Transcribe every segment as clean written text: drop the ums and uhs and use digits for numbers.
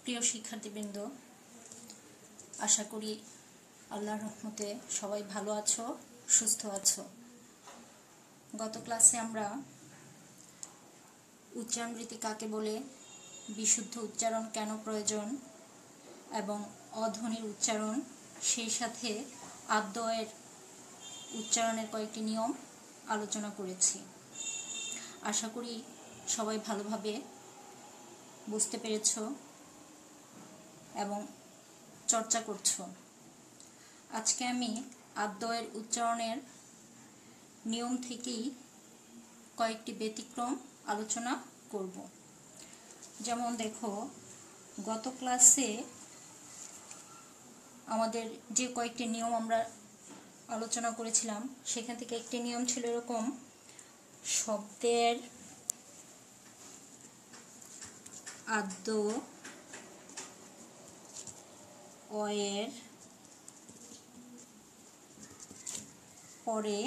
প্রিয় শিক্ষার্থীবৃন্দ, আশা করি আল্লাহর রহমতে সবাই ভালো আছো, সুস্থ আছো। গত ক্লাসে আমরা উচ্চারণরীতি কাকে বলে, বিশুদ্ধ উচ্চারণ কেন প্রয়োজন এবং অধ্বনির উচ্চারণ, সেই সাথে আদ্যয়ের উচ্চারণের কয়েকটি নিয়ম আলোচনা করেছি। আশা করি সবাই ভালোভাবে বুঝতে পেরেছো এবং চর্চা করছো। আজকে আমি আদ্যয়ের উচ্চারণের নিয়ম থেকেই কয়েকটি ব্যতিক্রম আলোচনা করব। যেমন দেখো, গত ক্লাসে আমাদের যে কয়েকটি নিয়ম আমরা আলোচনা করেছিলাম, সেখান থেকে একটি নিয়ম ছিল এরকম: শব্দের আদ্য অয়ের পরে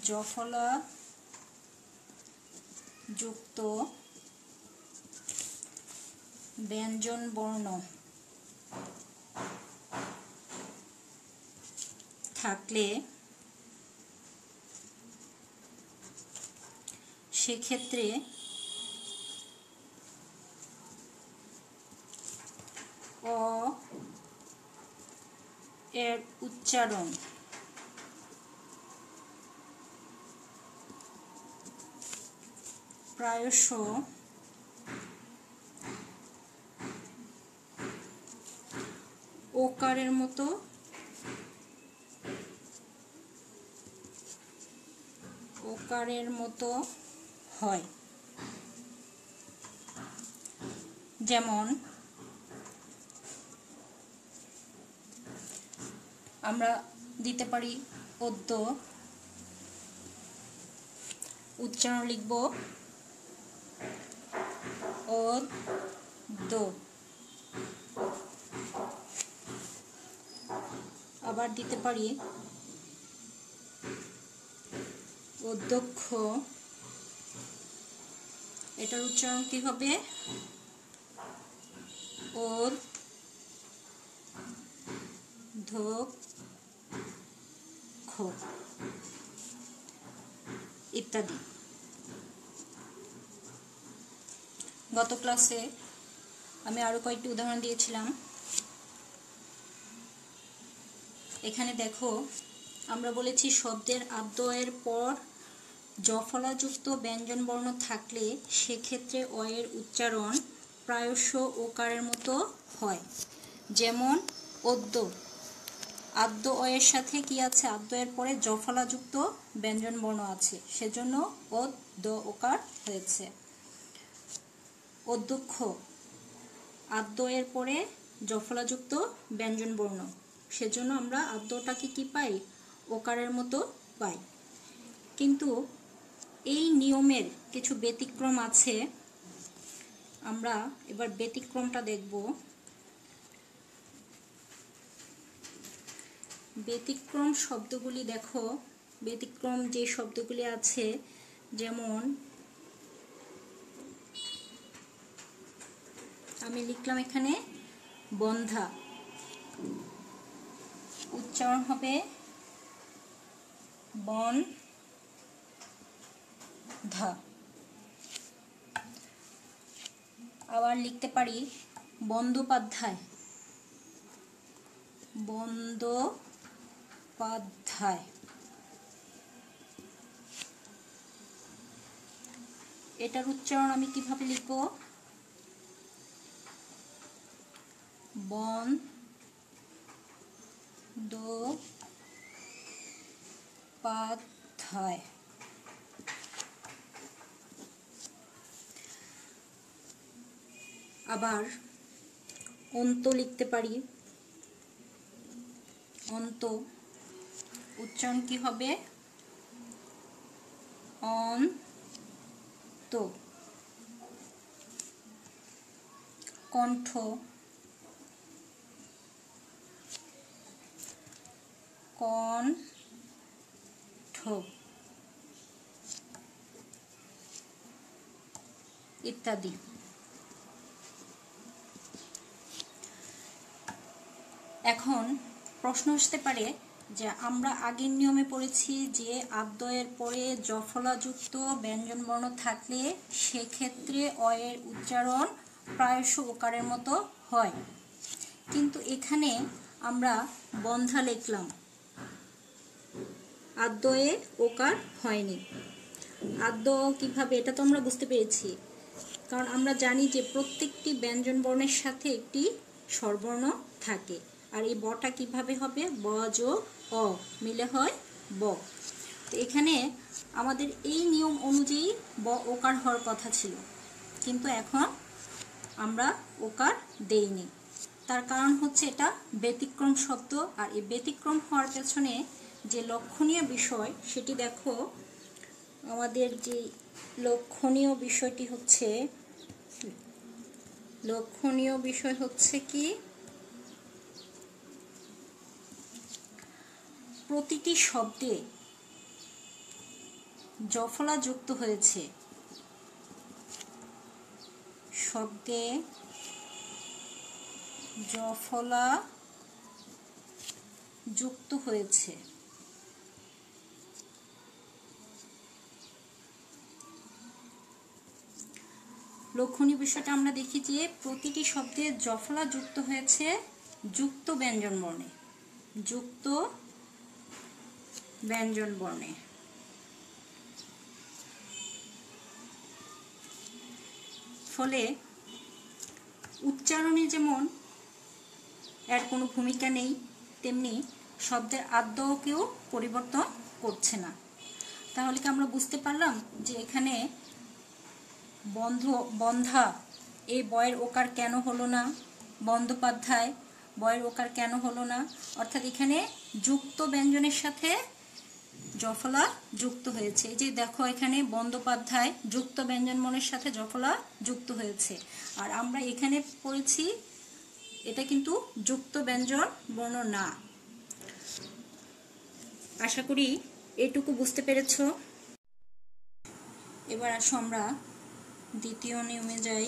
জফলা যুক্ত ব্যঞ্জন বর্ণ থাকলে সেক্ষেত্রে অ এর উচ্চারণ প্রায়শ ওকারের মতো হয়। যেমন আমরা দিতে পারি অদ্য, উচ্চারণ লিখব অদ্য। আবার দিতে পারি অধ্যক্ষ, এটার উচ্চারণ কি হবে? অধ্যক্ষ ইত্যাদি। গত ক্লাসে আমি আরো কয়েকটি উদাহরণ দিয়েছিলাম। এখানে দেখো, আমরা বলেছি শব্দের আদ্যয়ের পর জফলাযুক্ত ব্যঞ্জন বর্ণ থাকলে সেক্ষেত্রে অয়ের উচ্চারণ প্রায়শ ওকারের মতো হয়। যেমন অদ্য, আদ্য অয়ের সাথে কি আছে? আদ্যয়ের পরে জফলাযুক্ত ব্যঞ্জন বর্ণ আছে, সেজন্য অদ্য ওকার হয়েছে। অধ্যক্ষ, আদ্যয়ের পরে জফলাযুক্ত ব্যঞ্জন বর্ণ, সেজন্য আমরা আদ্যটাকে কি পাই? ওকারের মতো পাই। কিন্তু এই নিয়মের কিছু ব্যতিক্রম আছে। আমরা এবার ব্যতিক্রমটা দেখব। ব্যতিক্রম শব্দগুলি দেখো, ব্যতিক্রম যে শব্দগুলি আছে, যেমন আমি লিখলাম এখানে বন্ধা, উচ্চারণ হবে বন্ধা। আবার লিখতে পারি বন্দ্যোপাধ্যায়, বন্দ্যোপাধ্যায়। এটার উচ্চারণ আমি কিভাবে লিখব? বন্দ্যোপাধ্যায়। আবার অন্ত লিখতে পারি, অন্ত, উচ্চারণ কি হবে? অন্ত। কণ্ঠ, কণ্ঠ ইত্যাদি। এখন প্রশ্ন আসতে পারে যে আমরা আগের নিয়মে পড়েছি যে আদ্যয়ের পরে জফলাযুক্ত ব্যঞ্জনবর্ণ থাকলে সেক্ষেত্রে অয়ের উচ্চারণ প্রায়শ ওকারের মতো হয়, কিন্তু এখানে আমরা বন্ধা লিখলাম, আদ্যয়ে ওকার হয়নি। আদ্য কিভাবে, এটা তো আমরা বুঝতে পেরেছি, কারণ আমরা জানি যে প্রত্যেকটি ব্যঞ্জন বর্ণের সাথে একটি স্বরবর্ণ থাকে, আর এই বটা কিভাবে হবে, ব যোগ অ মিলে হয় ব। তো এখানে আমাদের এই নিয়ম অনুযায়ী ব ওকার হওয়ার কথা ছিল, কিন্তু এখন আমরা ওকার দেইনি। তার কারণ হচ্ছে এটা ব্যতিক্রম শব্দ, আর এই ব্যতিক্রম হওয়ার পেছনে যে লক্ষণীয় বিষয় সেটি দেখো। আমাদের যে লক্ষণীয় বিষয় হচ্ছে কি, প্রতিটি শব্দে জফলা যুক্ত হয়েছে, শব্দে জফলা যুক্ত হয়েছে। লক্ষণীয় বিষয়টা আমরা দেখি যে প্রতিটি শব্দে জফলা যুক্ত হয়েছে যুক্ত ব্যঞ্জন বর্ণে, যুক্ত ব্যঞ্জন বর্ণে। ফলে উচ্চারণে যেমন এর কোনো ভূমিকা নেই, তেমনি শব্দের আদ্যকেও পরিবর্তন করছে না। তাহলে কি আমরা বুঝতে পারলাম যে এখানে বন্ধা এই বয়ের ওকার কেন হলো না, বন্দ্যোপাধ্যায় বয়ের ওকার কেন হলো না, অর্থাৎ এখানে যুক্ত ব্যঞ্জনের সাথে জফলা যুক্ত হয়েছে। এই যে দেখো এখানে বন্দ্যোপাধ্যায় যুক্ত ব্যঞ্জন বর্ণের সাথে জফলা যুক্ত হয়েছে, আর আমরা এখানে পড়েছি এটা কিন্তু যুক্ত ব্যঞ্জন বর্ণ না। আশা করি এটুকু বুঝতে পেরেছ। এবার আসো আমরা দ্বিতীয় নিয়মে যাই।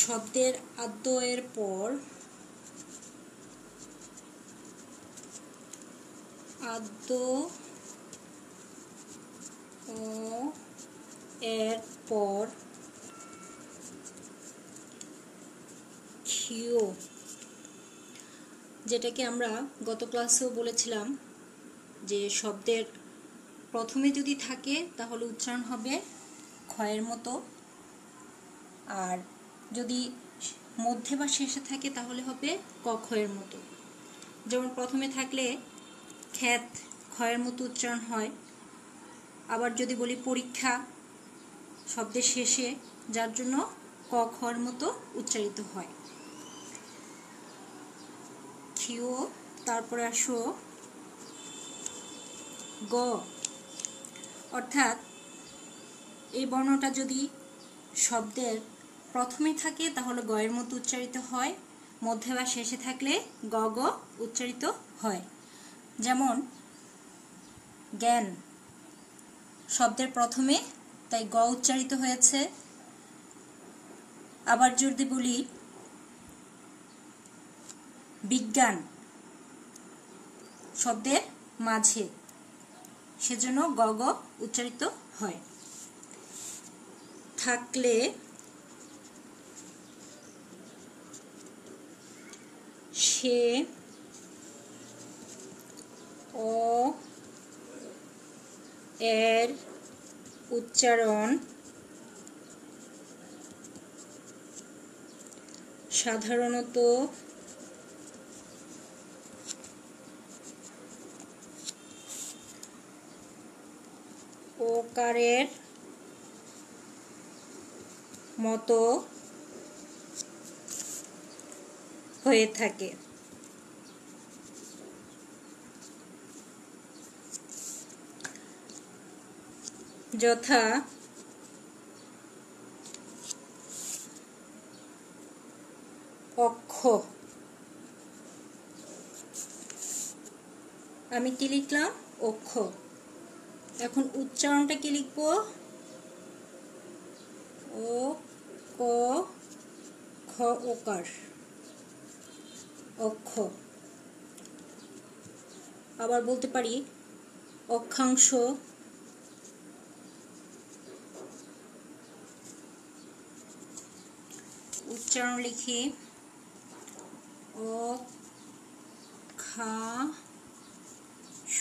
শব্দের আদ্যয়ের পর আদ্য এর পর ক্ষীয়, যেটাকে আমরা গত ক্লাসেও বলেছিলাম যে শব্দের প্রথমে যদি থাকে তাহলে উচ্চারণ হবে ক্ষয়ের মতো, আর যদি মধ্যে বা শেষে থাকে তাহলে হবে ক ক্ষয়ের মতো। যেমন প্রথমে থাকলে খ্যাত ক্ষয়ের মতো উচ্চারণ হয়, আবার যদি বলি পরীক্ষা শব্দের শেষে, যার জন্য ক ক্ষয়ের মতো উচ্চারিত হয়। ক্ষীয়, তারপরে আসো গ, অর্থাৎ এই বর্ণটা যদি শব্দের প্রথমে থাকে তাহলে গ এর মতো উচ্চারিত হয়, মধ্যে বা শেষে থাকলে গ গ উচ্চারিত হয়। যেমন জ্ঞান শব্দের প্রথমে, তাই গ উচ্চারিত হয়েছে। আবার যদি বলি বিজ্ঞান শব্দের মাঝে, সেজন্য গ গ উচ্চারিত হয়। থাকলে সে অ এর উচ্চারণ সাধারণত ওকারের মতো হয়ে থাকে। যথা অক্ষ, আমি কি লিখলাম, অক্ষ। এখন উচ্চারণটা কি লিখবো, ও ক খ ওকার অক্ষ। আবার বলতে পারি অক্ষাংশ, উচ্চারণ লিখি অক্ষাংশ।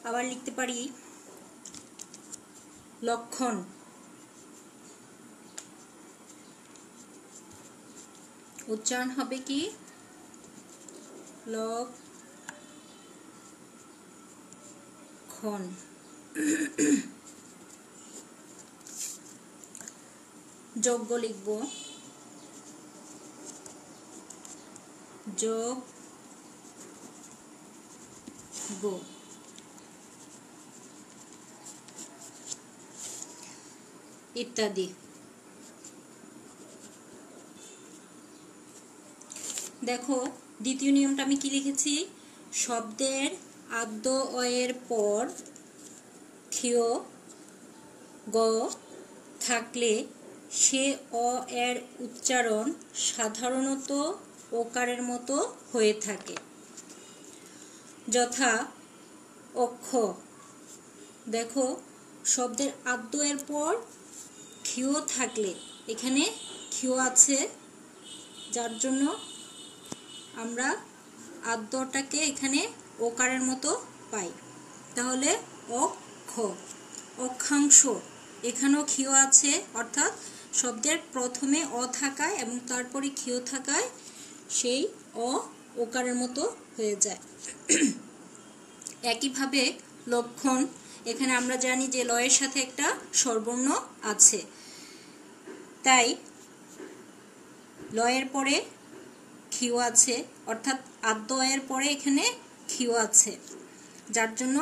আবার লিখতে পারি লক্ষণ, উচ্চারণ হবে কি লক্ষণ। যোগ্য লিখব যোগ্য। ইত্যাদি। দেখো দ্বিতীয় নিয়মটা আমি কি লিখেছি, শব্দের আদ্য অয়ের পর ক্ষীয় গ থাকলে সে অ এর উচ্চারণ সাধারণত ওকারের মতো হয়ে থাকে, যথা অক্ষ। দেখো শব্দের আদ্য এর পর ক্ষীয় থাকলে, এখানে ক্ষীয় আছে যার জন্য আমরা আদ্যটাকে এখানে ওকারের মতো পাই, তাহলে অক্ষ। অক্ষাংশ, এখানেও ক্ষীয় আছে, অর্থাৎ শব্দের প্রথমে অ থাকায় এবং তারপরে ক্ষীয় থাকায় সেই অ ওকারের মতো হয়ে যায়। একইভাবে লক্ষণ, এখানে আমরা জানি যে লয়ের সাথে একটা স্বরবর্ণ আছে, তাই লয়ের পরে ক্ষীয় আছে, অর্থাৎ আদ্য এর পরে এখানে ক্ষীয় আছে যার জন্য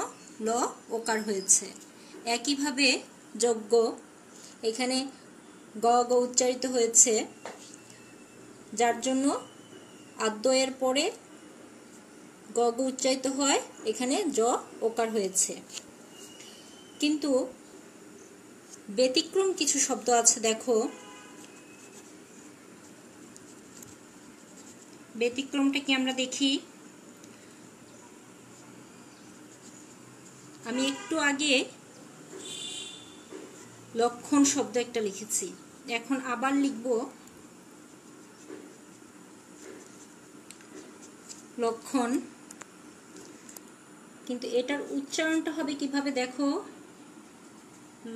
ল ওকার হয়েছে। একইভাবে যজ্ঞ, এখানে গ গ উচ্চারিত হয়েছে যার জন্য আদ্য এর পরে গ গ উচ্চারিত হয়, এখানে জ ওকার হয়েছে। কিন্তু ব্যতিক্রম কিছু শব্দ আছে, দেখো ব্যতিক্রমটা কি আমরা দেখি। আমি একটু আগে লক্ষণ শব্দ একটা লিখেছি, এখন আবার লিখব লক্ষণ, কিন্তু এটার উচ্চারণটা হবে কিভাবে দেখো,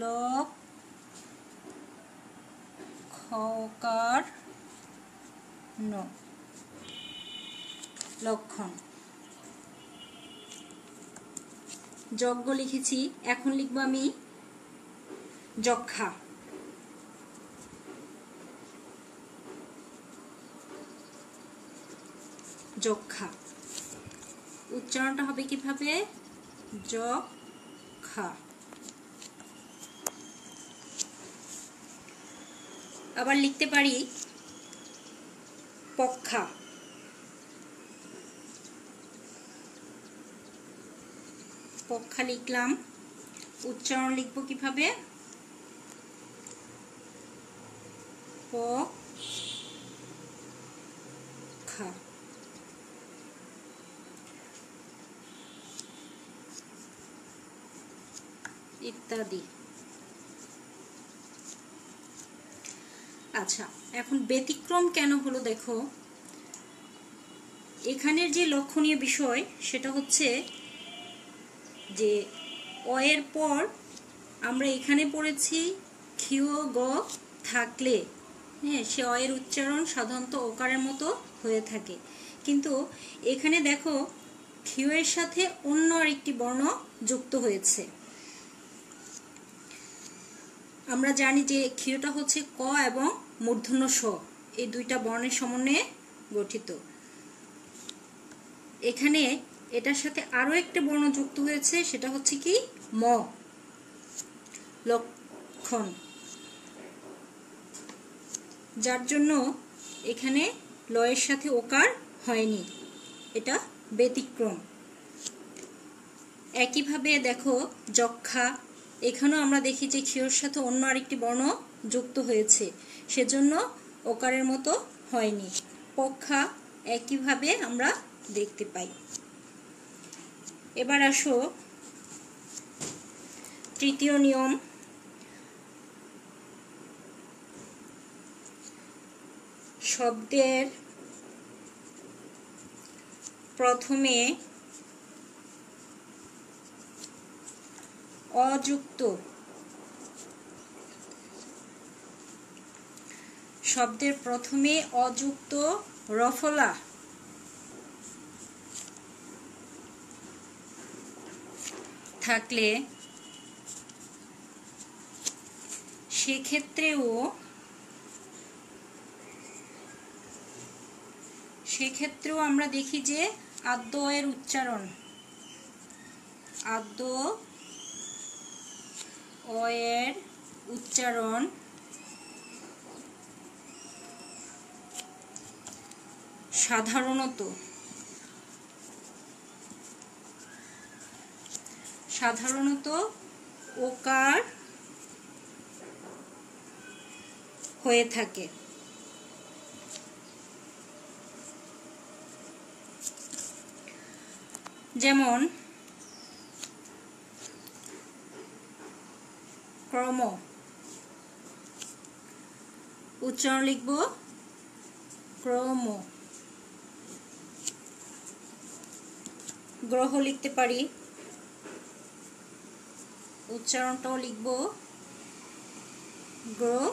লক্ষকার ন, লক্ষণ। যজ্ঞ লিখেছি, এখন লিখব আমি যক্ষা। যক্ষা উচ্চারণটা হবে কিভাবে, যক্ষা। আবার লিখতে পারি পক্ষা। পক্ষা লিখলাম, উচ্চারণ লিখব কিভাবে, পক্ষা। ইত্যাদি। আচ্ছা, এখন ব্যতিক্রম কেন হলো দেখো, এখানের যে লক্ষণীয় বিষয় সেটা হচ্ছে যে অ এর পর আমরা এখানে পড়েছি ক্ষীয় গ থাকলে, হ্যাঁ, সে অ এর উচ্চারণ সাধারণত ওকারের মতো হয়ে থাকে, কিন্তু এখানে দেখো ক্ষীয় এর সাথে অন্য আরেকটি বর্ণ যুক্ত হয়েছে। আমরা জানি যে ক্ষীয়টা হচ্ছে ক এবং মূর্ধন্য স, এই দুইটা বর্ণের সমন্বয়ে গঠিত। এখানে এটার সাথে আরো একটা বর্ণ যুক্ত হয়েছে, সেটা হচ্ছে কি ম, লক্ষণ, যার জন্য এখানে লয়ের সাথে ওকার হয়নি, এটা ব্যতিক্রম। একইভাবে দেখো যক্ষা, এখানেও আমরা দেখি যে ক্ষীয়র সাথে অন্য আরেকটি বর্ণ যুক্ত হয়েছে, সেজন্য ওকারের মতো হয়নি। পক্ষা একইভাবে আমরা দেখতে পাই। এবার আসো তৃতীয় নিয়ম। শব্দের প্রথমে অযুক্ত রফলা থাকলে সেক্ষেত্রেও আমরা দেখি যে আদ্য এর উচ্চারণ সাধারণত ওকার হয়ে থাকে। যেমন ক্রম, উচ্চারণ লিখব ক্রম। গ্রহ লিখতে পারি, উচ্চারণটাও লিখব গ্রহ।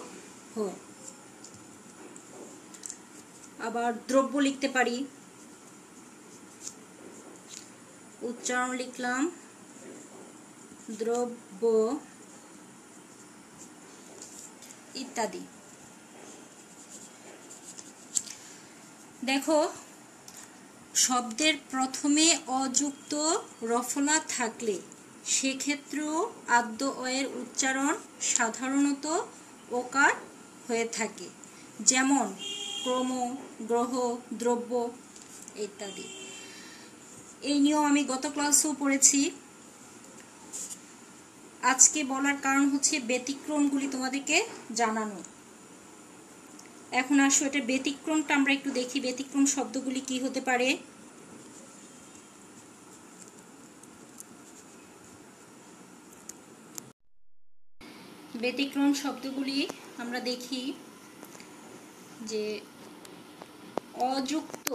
আবার দ্রব্য লিখতে পারি, উচ্চারণ লিখলাম দ্রব্য, ইত্যাদি। দেখো শব্দের প্রথমে অযুক্ত রফলা থাকলে সেক্ষেত্রেও আদ্য অয়ের উচ্চারণ সাধারণত ওকার হয়ে থাকে। যেমন ক্রম, গ্রহ, দ্রব্য ইত্যাদি। এই নিয়ম আমি গত ক্লাসেও পড়েছি। আজকে বলার কারণ হচ্ছে ব্যতিক্রমগুলি তোমাদেরকে জানানো। এখন আসো এটা ব্যতিক্রমটা আমরা একটু দেখি, ব্যতিক্রম শব্দগুলি কি হতে পারে। ব্যতিক্রম শব্দগুলি আমরা দেখি যে অযুক্ত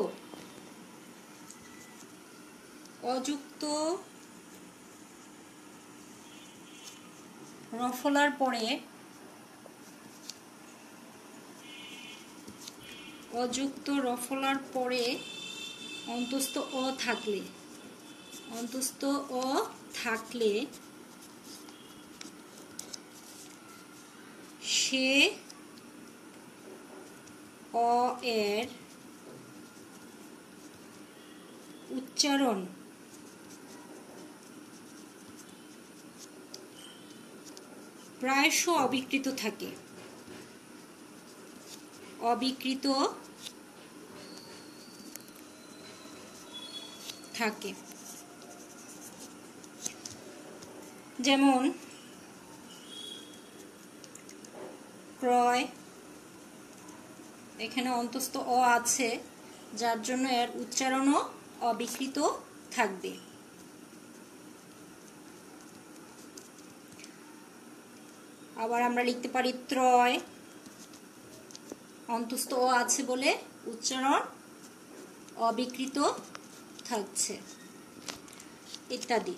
রফলার পরে অন্তস্থ অ থাকলে সে অ এর উচ্চারণ প্রায়শ অবিকৃত থাকে। যেমন ক্রয়, এখানে অন্তস্থ অ আছে যার জন্য এর উচ্চারণও অবিকৃত থাকবে। আবার আমরা লিখতে পারি ত্রয়, অন্তস্থ অ আছে বলে উচ্চারণ অবিকৃত থাকছে, ইত্যাদি।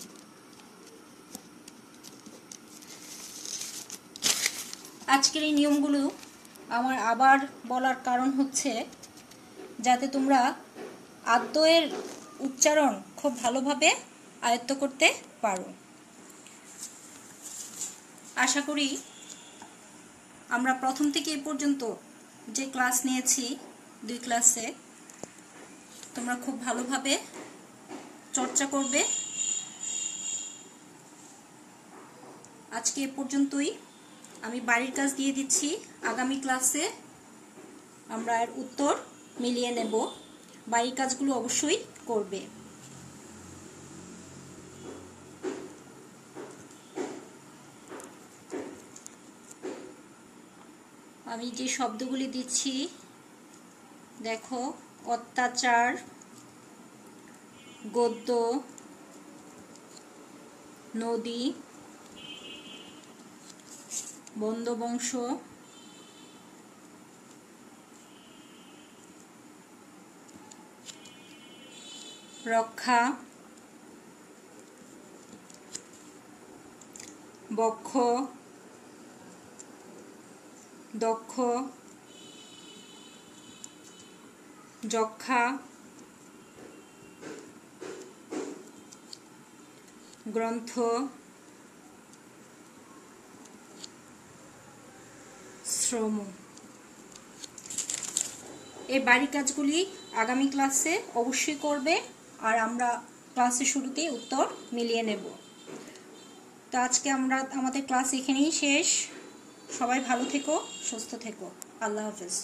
আজকের এই নিয়মগুলো আমার আবার বলার কারণ হচ্ছে যাতে তোমরা আদ্য এর উচ্চারণ খুব ভালোভাবে আয়ত্ত করতে পারো। আশা করি আমরা প্রথম থেকে এই পর্যন্ত যে ক্লাস নিয়েছি 2 ক্লাসে তোমরা খুব ভালোভাবে চর্চা করবে। আজকে এ পর্যন্তই। আমি বাড়ির কাজ দিয়ে দিচ্ছি, আগামী ক্লাসে আমরা এর উত্তর মিলিয়ে নেব। বাড়ির কাজগুলো অবশ্যই করবে। আমি যে শব্দগুলি দিচ্ছি দেখো, অত্যাচার, গদ্য, নদী, বন্দবংশ, রক্ষা, বক্ষ, দক্ষ, যক্ষা, গ্রন্থ, শ্রম। এই বাড়ি কাজগুলি আগামী ক্লাসে অবশ্যই করবে, আর আমরা ক্লাসের শুরুতেই উত্তর মিলিয়ে নেব। তো আজকে আমাদের ক্লাস এখানেই শেষ। সবাই ভালো থেকো, সুস্থ থেকো। আল্লাহ হাফেজ।